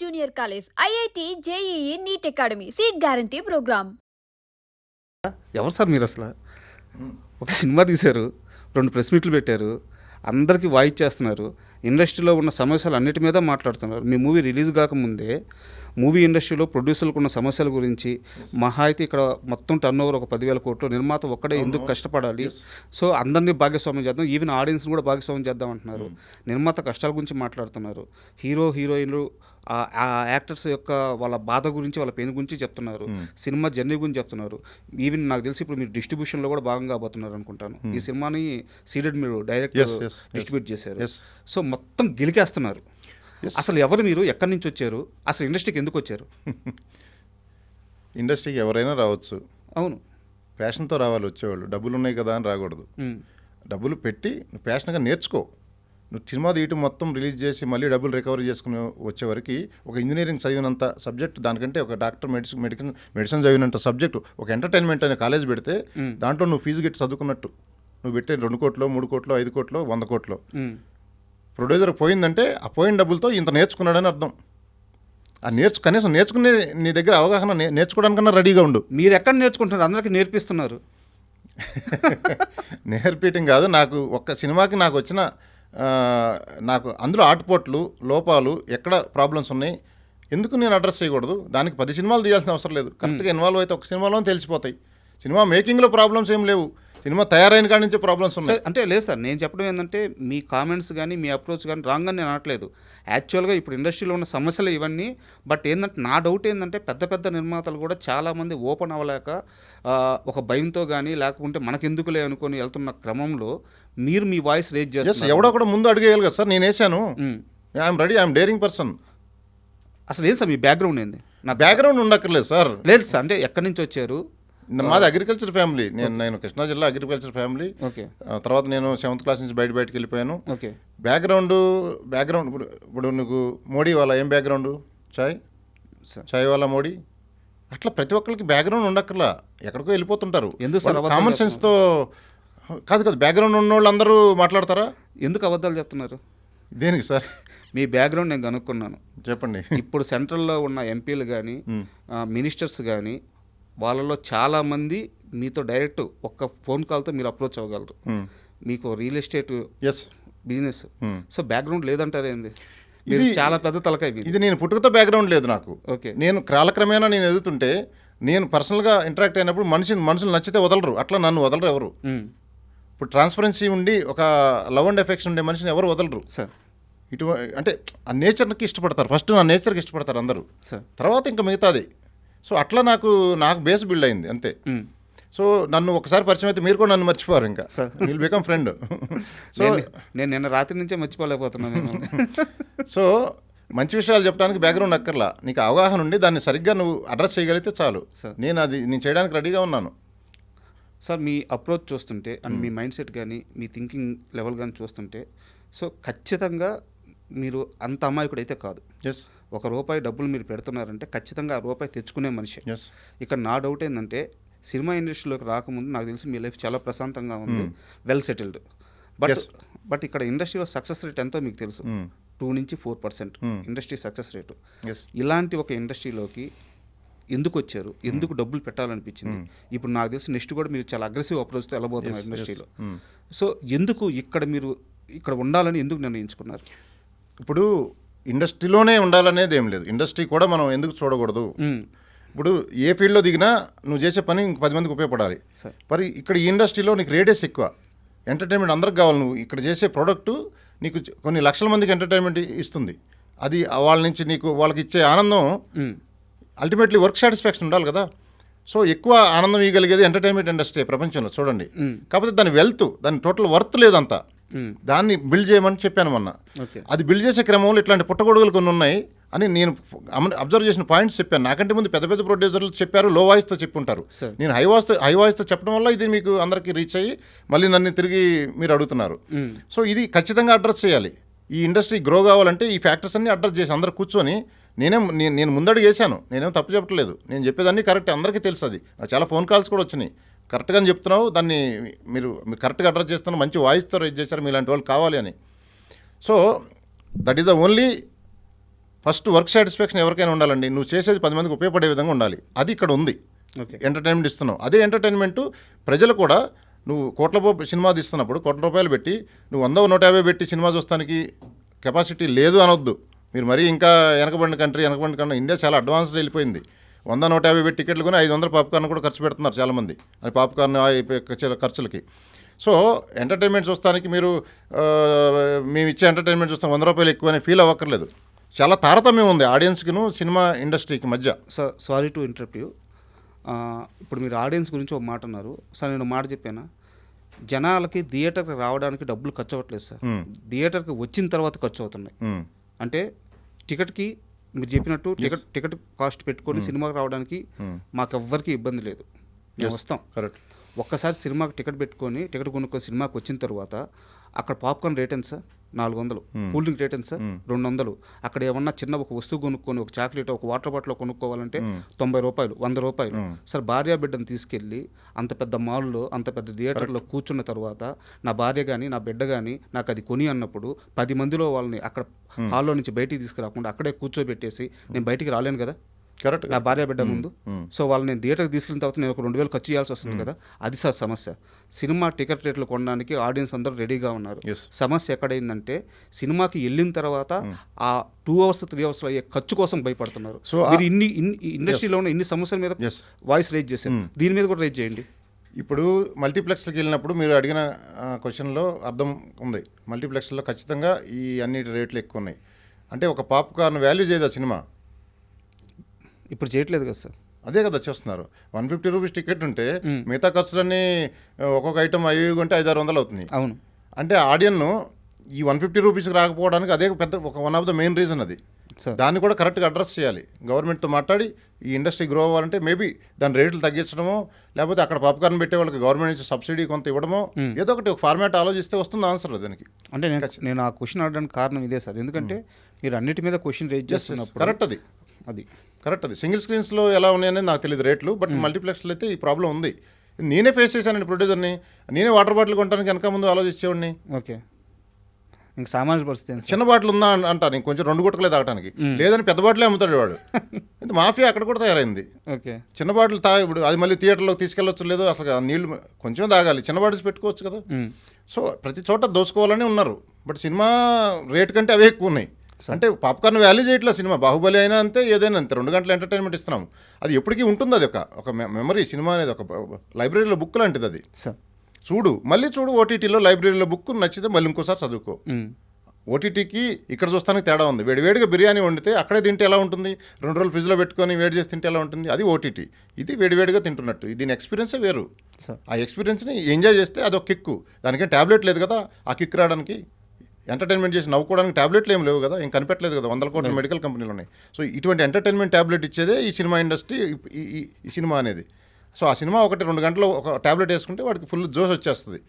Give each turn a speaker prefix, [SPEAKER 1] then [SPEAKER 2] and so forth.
[SPEAKER 1] Junior college, IIT, JEE, NEET academy, seat guarantee programme.
[SPEAKER 2] ఎవరు sir మీరు అసలు? ఒక సినిమా తీశారు, 2 ప్రెస్ మీట్లు పెట్టారు, అందరికీ వాయిస్ చేస్తున్నారు, ఇండస్ట్రీలో ఉన్న సమస్యలు అన్నిటి మీద మాట్లాడుతున్నారు. మీ మూవీ రిలీజ్ కాకముందే మూవీ ఇండస్ట్రీలో ప్రొడ్యూసర్లకు ఉన్న సమస్యల గురించి మహా అయితే ఇక్కడ మొత్తం టర్న్ ఓవర్ ఒక 10,000 కోట్లు, నిర్మాత ఒక్కడే ఎందుకు కష్టపడాలి, సో అందరినీ భాగస్వామ్యం చేద్దాం, ఈవెన్ ఆడియన్స్ని కూడా భాగస్వామ్యం చేద్దాం అంటున్నారు. నిర్మాత కష్టాల గురించి మాట్లాడుతున్నారు, హీరోయిన్లు ఆ యాక్టర్స్ యొక్క వాళ్ళ బాధ గురించి, వాళ్ళ పెయిన్ గురించి చెప్తున్నారు, సినిమా జర్నీ గురించి చెప్తున్నారు. ఈవెన్ నాకు తెలిసి ఇప్పుడు మీరు డిస్ట్రిబ్యూషన్లో కూడా భాగంగా కాబోతున్నారు అనుకుంటాను. ఈ సినిమాని సీడెడ్ మీరు డైరెక్ట్ డిస్ట్రిబ్యూట్ చేశారు, సో మొత్తం గెలికేస్తున్నారు. అసలు ఎవరు మీరు, ఎక్కడి నుంచి వచ్చారు, అసలు ఇండస్ట్రీకి ఎందుకు వచ్చారు?
[SPEAKER 3] ఇండస్ట్రీకి ఎవరైనా రావచ్చు,
[SPEAKER 2] అవును,
[SPEAKER 3] ప్యాషన్తో రావాలి వచ్చేవాళ్ళు. డబ్బులు ఉన్నాయి కదా అని రాకూడదు. డబ్బులు పెట్టి నువ్వు ప్యాషన్గా నేర్చుకో. నువ్వు సినిమా తీయటం మొత్తం రిలీజ్ చేసి మళ్ళీ డబ్బులు రికవరీ చేసుకుని వచ్చేవరకు ఒక ఇంజనీరింగ్ చదివినంత సబ్జెక్ట్, దానికంటే ఒక డాక్టర్ మెడిసిన్ చదివినంత సబ్జెక్టు, ఒక ఎంటర్టైన్మెంట్ అనే కాలేజ్ పెడితే దాంట్లో నువ్వు ఫీజు గట్టి చదువుకున్నట్టు. నువ్వు పెట్టే 2 కోట్లు, 3 కోట్లు, 5 కోట్లు, 100 కోట్లు ప్రొడ్యూసర్ పోయిందంటే ఆ పోయిన డబ్బులతో ఇంత నేర్చుకున్నాడని అర్థం. ఆ కనీసం నేర్చుకునే నీ దగ్గర అవగాహన నేర్చుకోవడానికన్నా రెడీగా ఉండు.
[SPEAKER 2] మీరు ఎక్కడ నేర్చుకుంటున్నారు? అందరికీ నేర్పిస్తున్నారు.
[SPEAKER 3] నేర్పించడం కాదు, నాకు ఒక్క సినిమాకి నాకు వచ్చిన నాకు అందులో ఆటుపోట్లు, లోపాలు, ఎక్కడ ప్రాబ్లమ్స్ ఉన్నాయి, ఎందుకు నేను అడ్రస్ చేయకూడదు? దానికి 10 సినిమాలు తీయాల్సిన అవసరం లేదు. కరెక్ట్గా ఇన్వాల్వ్ అయితే ఒక సినిమాలో తెలిసిపోతాయి. సినిమా మేకింగ్లో ప్రాబ్లమ్స్ ఏం లేవు, సినిమా తయారైన కాడి నుంచే ప్రాబ్లమ్స్ ఉన్నాయి.
[SPEAKER 2] అంటే లేదు సార్, నేను చెప్పడం ఏంటంటే మీ కామెంట్స్ కానీ మీ అప్రోచ్ కానీ రాంగ్ అని నేను అనట్లేదు. యాక్చువల్గా ఇప్పుడు ఇండస్ట్రీలో ఉన్న సమస్యలు ఇవన్నీ. బట్ ఏంటంటే నా డౌట్ ఏంటంటే పెద్ద నిర్మాతలు కూడా చాలామంది ఓపెన్ అవ్వలేక ఒక భయంతో కానీ లేకుంటే మనకెందుకులే అనుకొని వెళ్తున్న క్రమంలో మీరు మీ వాయిస్ రేజ్ చేస్తారు.
[SPEAKER 3] ఎవడో కూడా ముందు అడిగేయాలి కదా సార్. నేను వేసాను, I'm ready, I'm daring person.
[SPEAKER 2] అసలు ఏం సార్ మీ బ్యాక్గ్రౌండ్ ఏంది?
[SPEAKER 3] నా బ్యాక్గ్రౌండ్ ఉండక్కర్లేదు సార్.
[SPEAKER 2] లేదు సార్, అంటే ఎక్కడి నుంచి వచ్చారు?
[SPEAKER 3] మాది అగ్రికల్చర్ ఫ్యామిలీ. నేను కృష్ణా జిల్లా అగ్రికల్చర్ ఫ్యామిలీ. తర్వాత నేను 7th క్లాస్ నుంచి బయటకు వెళ్ళిపోయాను. బ్యాక్గ్రౌండ్ ఇప్పుడు నీకు మోడీ వాళ్ళ ఏం బ్యాక్గ్రౌండ్? చాయ్ వాళ్ళ మోడీ. అట్లా ప్రతి ఒక్కరికి బ్యాక్గ్రౌండ్ ఉండక్కర్లా, ఎక్కడికో వెళ్ళిపోతుంటారు. కామన్ సెన్స్తో కాదు, బ్యాక్గ్రౌండ్ ఉన్న వాళ్ళు అందరూ మాట్లాడతారా?
[SPEAKER 2] ఎందుకు అబద్ధాలు చెప్తున్నారు?
[SPEAKER 3] దేనికి సార్?
[SPEAKER 2] మీ బ్యాక్గ్రౌండ్ నేను కనుక్కున్నాను,
[SPEAKER 3] చెప్పండి.
[SPEAKER 2] ఇప్పుడు సెంట్రల్లో ఉన్న ఎంపీలు కానీ మినిస్టర్స్ కానీ వాళ్ళలో చాలామంది మీతో డైరెక్ట్ ఒక్క ఫోన్ కాల్తో మీరు అప్రోచ్ అవ్వగలరు. మీకు real estate business, so background లేదంటారు ఏంది? ఇది చాలా పెద్ద తలకాయ.
[SPEAKER 3] ఇది నేను పుట్టుకతో బ్యాక్గ్రౌండ్ లేదు నాకు.
[SPEAKER 2] ఓకే,
[SPEAKER 3] నేను కాలక్రమేణా నేను ఎదుగుతుంటే నేను పర్సనల్గా ఇంటరాక్ట్ అయినప్పుడు మనుషులు నచ్చితే వదలరు, అట్లా నన్ను వదలరు ఎవరు. ఇప్పుడు ట్రాన్స్పరెన్సీ ఉండి ఒక లవ్ అండ్ ఎఫెక్షన్ ఉండే మనిషిని ఎవరు వదలరు
[SPEAKER 2] సార్.
[SPEAKER 3] అంటే ఆ నేచర్కి ఇష్టపడతారు. ఫస్ట్ నా నేచర్కి ఇష్టపడతారు అందరూ, తర్వాత ఇంకా మిగతాది. సో అట్లా నాకు బేస్ బిల్డ్ అయింది అంతే. సో నన్ను ఒకసారి పరిచయం అయితే మీరు కూడా నన్ను మర్చిపోరు, ఇంకా విల్ బికమ్ ఫ్రెండ్.
[SPEAKER 2] సో నేను నిన్న రాత్రి నుంచే మర్చిపోలేకపోతున్నాను.
[SPEAKER 3] సో మంచి విషయాలు చెప్పడానికి బ్యాక్గ్రౌండ్ అక్కర్లా, నీకు అవగాహన ఉండి దాన్ని సరిగ్గా నువ్వు అడ్రస్ చేయగలిగితే చాలు. నేను చేయడానికి రెడీగా ఉన్నాను.
[SPEAKER 2] సార్ మీ అప్రోచ్ చూస్తుంటే అండ్ మీ మైండ్ సెట్ కానీ మీ థింకింగ్ లెవెల్ కానీ చూస్తుంటే, సో ఖచ్చితంగా మీరు అంత అమాయకుడు అయితే కాదు. ₹1 డబ్బులు మీరు పెడుతున్నారంటే ఖచ్చితంగా ఆ రూపాయి తెచ్చుకునే మనిషి. ఇక్కడ నా డౌట్ ఏంటంటే సినిమా ఇండస్ట్రీలోకి రాకముందు నాకు తెలిసి మీ లైఫ్ చాలా ప్రశాంతంగా ఉంది, వెల్ సెటిల్డ్. బట్ ఇక్కడ ఇండస్ట్రీలో సక్సెస్ రేట్ ఎంతో మీకు తెలుసు, 2 నుంచి 4% ఇండస్ట్రీ సక్సెస్ రేటు. ఇలాంటి ఒక ఇండస్ట్రీలోకి ఎందుకు వచ్చారు? ఎందుకు డబ్బులు పెట్టాలనిపించింది? ఇప్పుడు నాకు తెలిసి నెక్స్ట్ కూడా మీరు చాలా అగ్రెసివ్ అప్రోచ్తో వెళ్ళబోతున్నారు ఇండస్ట్రీలో. సో ఎందుకు మీరు ఇక్కడ ఉండాలని ఎందుకు నిర్ణయించుకున్నారు?
[SPEAKER 3] ఇప్పుడు ఇండస్ట్రీలోనే ఉండాలనేది ఏం లేదు, ఇండస్ట్రీ కూడా మనం ఎందుకు చూడకూడదు? ఇప్పుడు ఏ ఫీల్డ్లో దిగినా నువ్వు చేసే పని ఇంక 10 మందికి ఉపయోగపడాలి. మరి ఇక్కడ ఈ ఇండస్ట్రీలో నీకు రేడియస్ ఎక్కువ, ఎంటర్టైన్మెంట్ అందరికి కావాలి. నువ్వు ఇక్కడ చేసే ప్రోడక్టు నీకు కొన్ని లక్షల మందికి ఎంటర్టైన్మెంట్ ఇస్తుంది. అది వాళ్ళ నుంచి వాళ్ళకి ఇచ్చే ఆనందం అల్టిమేట్లీ వర్క్ సాటిస్ఫాక్షన్ ఉండాలి కదా. సో ఎక్కువ ఆనందం ఇవ్వగలిగేది ఎంటర్టైన్మెంట్ ఇండస్ట్రీ ప్రపంచంలో చూడండి. కాకపోతే దాని దాని టోటల్ వర్త్ లేదంతా. దాన్ని బిల్డ్ చేయమని చెప్పాను మొన్న. అది బిల్డ్ చేసే క్రమంలో ఇట్లాంటి పుట్టగొడుగులు కొన్ని ఉన్నాయి అని నేను అబ్జర్వ్ చేసిన పాయింట్స్ చెప్పాను. నాకంటే ముందు పెద్ద ప్రొడ్యూసర్లు చెప్పారు, లో వాయిస్తో చెప్పుంటారు. నేను హై వాయిస్తో చెప్పడం వల్ల ఇది మీకు అందరికీ రీచ్ అయ్యి మళ్ళీ నన్ను తిరిగి మీరు అడుగుతున్నారు. సో ఇది ఖచ్చితంగా అడ్రస్ చేయాలి. ఈ ఇండస్ట్రీ గ్రో కావాలంటే ఈ ఫ్యాక్టర్స్ అన్ని అడ్రస్ చేసి అందరూ కూర్చొని నేను ముందడుగు వేసాను. నేనేం తప్పు చెప్పట్లేదు, నేను చెప్పేదాన్ని కరెక్ట్, అందరికీ తెలుసు. అది నాకు చాలా ఫోన్ కాల్స్ కూడా వచ్చినాయి, కరెక్ట్గానే చెప్తున్నావు, దాన్ని మీరు కరెక్ట్గా అడ్రస్ చేస్తున్నావు, మంచి వాయిస్తో రేజ్ చేశారు, మీలాంటి వాళ్ళు కావాలి అని. So that is the only first work satisfaction ఎవరికైనా ఉండాలండి. నువ్వు చేసేది 10 మందికి ఉపయోగపడే విధంగా ఉండాలి. అది ఇక్కడ ఉంది.
[SPEAKER 2] ఓకే.
[SPEAKER 3] ఎంటర్టైన్మెంట్ ఇస్తున్నావు. అదే ఎంటర్టైన్మెంట్ ప్రజలు కూడా నువ్వు సినిమా తీస్తున్నప్పుడు ₹1,00,00,000 పెట్టి నువ్వు 100-150 పెట్టి సినిమా చూస్తానికి కెపాసిటీ లేదు అనొద్దు. మీరు మరీ ఇంకా వెనకబడిన కంట్రీ ఇండియా చాలా అడ్వాన్స్డ్ వెళ్ళిపోయింది. 100-150 పెట్టి టికెట్లు కొని 500 పాప్కార్న్ కూడా ఖర్చు పెడుతున్నారు చాలామంది. అది పాప్కార్న్ ఖర్చులకి. సో ఎంటర్టైన్మెంట్ చూస్తానికి మీరు మేము ఇచ్చే ఎంటర్టైన్మెంట్ చూస్తాం ₹100 ఎక్కువ అని ఫీల్ అవ్వక్కర్లేదు. చాలా తారతమ్యం ఉంది ఆడియన్స్కిను సినిమా ఇండస్ట్రీకి మధ్య.
[SPEAKER 2] Sir sorry to interrupt you. ఇప్పుడు మీరు ఆడియన్స్ గురించి ఒక మాట అన్నారు సార్. నేను మాట చెప్పానా, జనాలకి థియేటర్కి రావడానికి డబ్బులు ఖర్చు అవ్వట్లేదు సార్. థియేటర్కి వచ్చిన తర్వాత ఖర్చు అవుతున్నాయి. అంటే టికెట్కి మీరు చెప్పినట్టు టికెట్ కాస్ట్ పెట్టుకొని సినిమాకి రావడానికి మాకెవ్వరికి ఇబ్బంది లేదు. మేము వస్తాం.
[SPEAKER 3] కరెక్ట్.
[SPEAKER 2] ఒక్కసారి సినిమాకి టికెట్ కొనుక్కొని సినిమాకి వచ్చిన తర్వాత అక్కడ పాప్కార్న్ రేట్ ఎంత సార్? 400. కూల్ డ్రింక్ రేట్ ఎంత సార్? 200. అక్కడ ఏమన్నా చిన్న ఒక వస్తువు కొనుక్కొని ఒక చాక్లెట్ ఒక వాటర్ బాటిల్ కొనుక్కోవాలంటే ₹90, ₹100. సార్ భార్య బిడ్డను తీసుకెళ్ళి అంత పెద్ద మాల్లో అంత పెద్ద థియేటర్లో కూర్చున్న తర్వాత నా భార్య కానీ నా బిడ్డ కానీ నాకు అది కొని అన్నప్పుడు 10 మందిలో వాళ్ళని అక్కడ హాల్లో నుంచి బయటికి తీసుకురాకుండా అక్కడే కూర్చోబెట్టేసి నేను బయటికి రాలేను కదా
[SPEAKER 3] కరెక్ట్.
[SPEAKER 2] నా భార్య బిడ్డ ముందు. సో వాళ్ళు నేను థియేటర్కి తీసుకెళ్ళిన తర్వాత నేను ఒక 2,000 ఖర్చు చేయాల్సి వస్తుంది కదా. అది సార్ సమస్య. సినిమా టికెట్ రేట్లు కొనడానికి ఆడియన్స్ అందరూ రెడీగా ఉన్నారు. సమస్య ఎక్కడైందంటే సినిమాకి వెళ్ళిన తర్వాత ఆ 2 hours 3 hours అయ్యే ఖర్చు కోసం భయపడుతున్నారు.
[SPEAKER 3] సో
[SPEAKER 2] మీరు ఇన్ని ఇండస్ట్రీలో ఉన్న ఇన్ని సమస్యల మీద వాయిస్ రేజ్ చేశారు. దీని మీద కూడా రేజ్ చేయండి.
[SPEAKER 3] ఇప్పుడు మల్టీప్లెక్స్కి వెళ్ళినప్పుడు మీరు అడిగిన క్వశ్చన్లో అర్థం ఉంది. మల్టీప్లెక్స్లో ఖచ్చితంగా ఈ అన్నిటి రేట్లు ఎక్కువ ఉన్నాయి. అంటే ఒక పాప్కార్న్ వాల్యూ చేయదు ఆ సినిమా.
[SPEAKER 2] ఇప్పుడు చేయట్లేదు కదా సార్.
[SPEAKER 3] అదే కదా చేస్తున్నారు. ₹150 టికెట్ ఉంటే మిగతా ఖర్చులన్నీ ఒక్కొక్క ఐటమ్ 5 కొంటే 500-600 అవుతుంది.
[SPEAKER 2] అవును.
[SPEAKER 3] అంటే ఆడియన్ను ఈ ₹150 రాకపోవడానికి అదే పెద్ద one of the main reason అది. దాన్ని కూడా కరెక్ట్గా అడ్రస్ చేయాలి. గవర్నమెంట్తో మాట్లాడి ఈ ఇండస్ట్రీ గ్రో అవ్వాలంటే మేబీ దాని రేట్లు తగ్గించడమో లేకపోతే అక్కడ పాప్కార్న్ పెట్టే వాళ్ళకి గవర్నమెంట్ నుంచి సబ్సిడీ కొంత ఇవ్వడమో ఏదో ఒకటి ఒక ఫార్మాట్ ఆలోచిస్తే వస్తుంది ఆన్సర్ దానికి.
[SPEAKER 2] అంటే నేను ఆ క్వశ్చన్ అడగడానికి కారణం ఇదే సార్. ఎందుకంటే మీరు అన్నిటి మీద క్వశ్చన్ రేజ్ చేస్తున్నప్పుడు
[SPEAKER 3] కరెక్ట్ అది సింగిల్ స్క్రీన్స్లో ఎలా ఉన్నాయనేది నాకు తెలియదు రేట్లు. బట్ మల్టీప్లెక్స్లో అయితే ఈ ప్రాబ్లం ఉంది. నేనే ఫేస్ చేశానండి ప్రొడ్యూసర్ని. నేనే వాటర్ బాటిల్ కొనడానికి వెనక ముందు ఆలోచించేవాడిని.
[SPEAKER 2] ఓకే. ఇంక సామాన్య పరిస్థితి
[SPEAKER 3] చిన్న బాటిల్ ఉందా అంటాను నేను, కొంచెం 2 గుట్టలే తాగడానికి. లేదని పెద్ద బాటిలే అమ్ముతాడు వాడు. ఇది మాఫియా అక్కడ కూడా తయారైంది.
[SPEAKER 2] ఓకే.
[SPEAKER 3] చిన్న బాటిల్ ఇప్పుడు అది మళ్ళీ థియేటర్లోకి తీసుకెళ్ళొచ్చు లేదో అసలు నీళ్ళు కొంచెం తాగాలి. చిన్న బాటిల్స్ పెట్టుకోవచ్చు కదా. సో ప్రతి చోట దోచుకోవాలని ఉన్నారు. బట్ సినిమా రేట్ కంటే అవే ఎక్కువ ఉన్నాయి. అంటే పాప్కార్న్ వాల్యూ చేయట్లా సినిమా. బాహుబలి అయినా అంతే, ఏదైనా అంతే. 2 గంటల ఎంటర్టైన్మెంట్ ఇస్తున్నాం. అది ఎప్పటికీ ఉంటుంది. అది ఒక మెమరీ. సినిమా అనేది ఒక లైబ్రరీలో బుక్ లాంటిది. అది మళ్ళీ చూడు. ఓటీటీలో లైబ్రరీలో బుక్ నచ్చితే మళ్ళీ ఇంకోసారి చదువుకో. ఓటీటీకి ఇక్కడ చూస్తానికి తేడా ఉంది. వేడివేడిగా బిర్యానీ వండితే అక్కడే తింటే ఎలా ఉంటుంది? 2 రోజులు ఫ్రిడ్జ్లో పెట్టుకొని వేడి చేసి తింటే ఎలా ఉంటుంది? అది ఓటీటీ. ఇది వేడివేడిగా తింటున్నట్టు. దీని ఎక్స్పీరియన్సే వేరు. ఆ ఎక్స్పీరియన్స్ని ఎంజాయ్ చేస్తే అదొక కిక్కు. దానికేం ట్యాబ్లెట్ లేదు కదా ఆ కిక్ రావడానికి. ఎంటర్టైన్మెంట్ చేసి నవ్వుకోవడానికి ట్యాబ్లెట్లు ఏం లేవు కదా. ఏం కనిపెట్టలేదు కదా. 100 కోట్ల మెడికల్ కంపెనీలు ఉన్నాయి. సో ఇటువంటి ఎంటర్టైన్మెంట్ ట్యాబ్లెట్ ఇచ్చేదే ఈ సినిమా ఇండస్ట్రీ, ఈ సినిమా అనేది. సో ఆ సినిమా 1-2 గంటలు ఒక ట్యాబ్లెట్ వేసుకుంటే వాడికి ఫుల్ జోష్ వచ్చేస్తుంది.